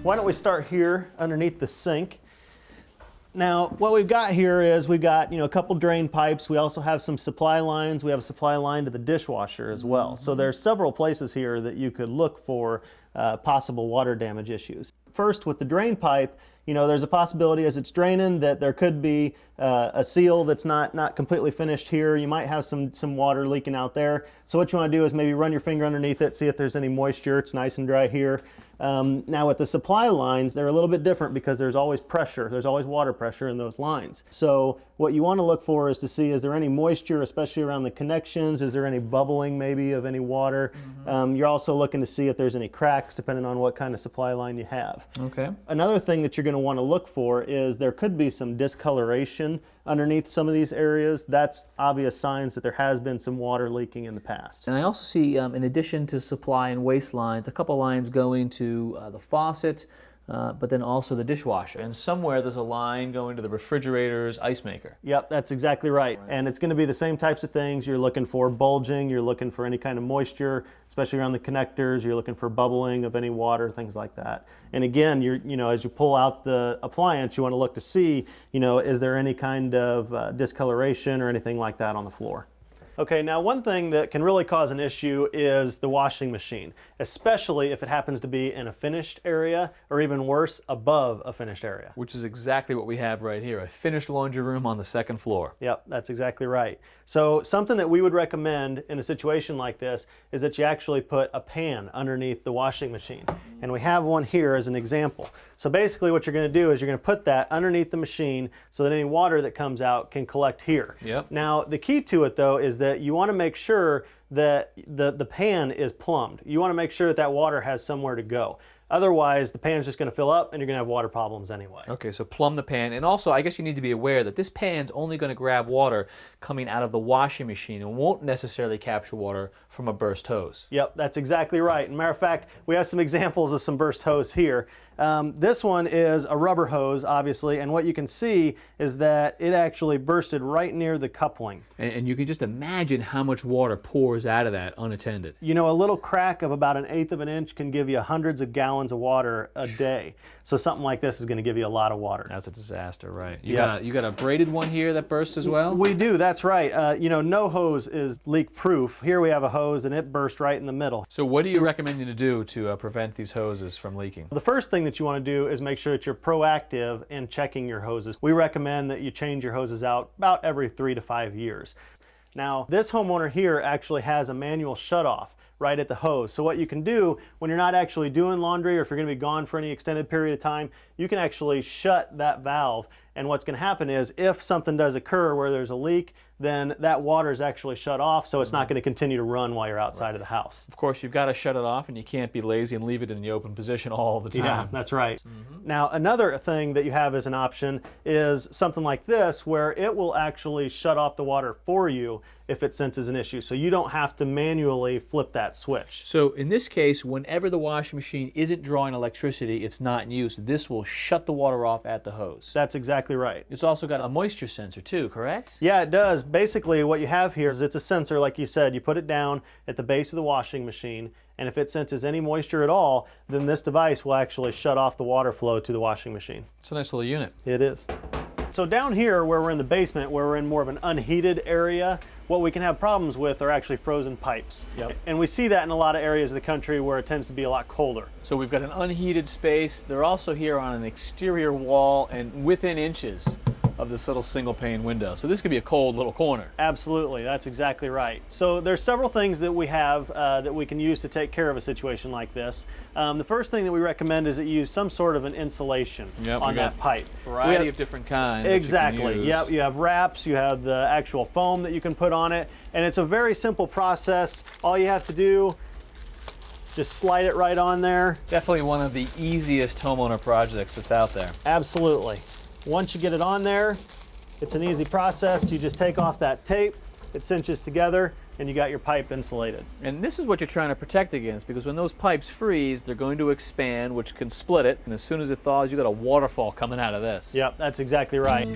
Why don't we start here underneath the sink. Now, what we've got here is we've got, a couple drain pipes. We also have some supply lines. We have a supply line to the dishwasher as well. So there's several places here that you could look for possible water damage issues. First, with the drain pipe, there's a possibility as it's draining that there could be a seal that's not completely finished here. You might have some water leaking out there. So what you want to do is maybe run your finger underneath it, see if there's any moisture. It's nice and dry here. Now with the supply lines, they're a little bit different because there's always pressure. There's always water pressure in those lines. So what you want to look for is to see, is there any moisture, especially around the connections? Is there any bubbling maybe of any water? You're also looking to see if there's any cracks depending on what kind of supply line you have. Okay. Another thing that you're going to want to look for is there could be some discoloration underneath some of these areas. That's obvious signs that there has been some water leaking in the past. And I also see, in addition to supply and waste lines, a couple lines going to the faucet, but then also the dishwasher. And somewhere there's a line going to the refrigerator's ice maker. Yep, that's exactly right. And it's going to be the same types of things. You're looking for bulging, you're looking for any kind of moisture, especially around the connectors. You're looking for bubbling of any water, things like that. And again, as you pull out the appliance, you want to look to see, is there any kind of discoloration or anything like that on the floor. Okay, now one thing that can really cause an issue is the washing machine, especially if it happens to be in a finished area or even worse, above a finished area. Which is exactly what we have right here, a finished laundry room on the second floor. Yep, that's exactly right. So something that we would recommend in a situation like this is that you actually put a pan underneath the washing machine. And we have one here as an example. So basically what you're going to do is you're going to put that underneath the machine so that any water that comes out can collect here. Yep. Now the key to it though is that you want to make sure that the pan is plumbed. You want to make sure that that water has somewhere to go. Otherwise, the pan's just going to fill up and you're going to have water problems anyway. Okay, so plumb the pan. And also, I guess you need to be aware that this pan's only going to grab water coming out of the washing machine and won't necessarily capture water from a burst hose. Yep, that's exactly right. And matter of fact, we have some examples of some burst hose here. This one is a rubber hose, obviously, and what you can see is that it actually bursted right near the coupling. And you can just imagine how much water pours out of that unattended. A little crack of about 1/8 of an inch can give you hundreds of gallons of water a day. So something like this is going to give you a lot of water. That's a disaster, right? You got a braided one here that burst as well? We do, that's right. No hose is leak proof. Here we have a hose and it burst right in the middle. So what do you recommend you to do to prevent these hoses from leaking? The first thing that you want to do is make sure that you're proactive in checking your hoses. We recommend that you change your hoses out about every 3 to 5 years. Now, this homeowner here actually has a manual shutoff right at the hose. So what you can do when you're not actually doing laundry or if you're going to be gone for any extended period of time, you can actually shut that valve. And what's going to happen is if something does occur where there's a leak, then that water is actually shut off, so it's not going to continue to run while you're outside of the house. Of course, you've got to shut it off, and you can't be lazy and leave it in the open position all the time. Yeah, that's right. Now, another thing that you have as an option is something like this, where it will actually shut off the water for you if it senses an issue, so you don't have to manually flip that switch. So in this case, whenever the washing machine isn't drawing electricity, it's not in use, this will shut the water off at the hose. That's exactly right. It's also got a moisture sensor too, correct? Yeah, it does. Basically, what you have here is it's a sensor, like you said. You put it down at the base of the washing machine, and if it senses any moisture at all, then this device will actually shut off the water flow to the washing machine. It's a nice little unit. It is. So down here, where we're in the basement, where we're in more of an unheated area, what we can have problems with are actually frozen pipes. Yep. And we see that in a lot of areas of the country where it tends to be a lot colder. So we've got an unheated space. They're also here on an exterior wall and within inches of this little single pane window. So this could be a cold little corner. Absolutely, that's exactly right. So there's several things that we have that we can use to take care of a situation like this. The first thing that we recommend is that you use some sort of an insulation on that pipe. Variety of different kinds. Exactly. Yep. You have wraps, you have the actual foam that you can put on it, and it's a very simple process. All you have to do, just slide it right on there. Definitely one of the easiest homeowner projects that's out there. Absolutely. Once you get it on there, it's an easy process. You just take off that tape, it cinches together, and you got your pipe insulated. And this is what you're trying to protect against, because when those pipes freeze, they're going to expand, which can split it, and as soon as it thaws, you got a waterfall coming out of this. Yep, that's exactly right.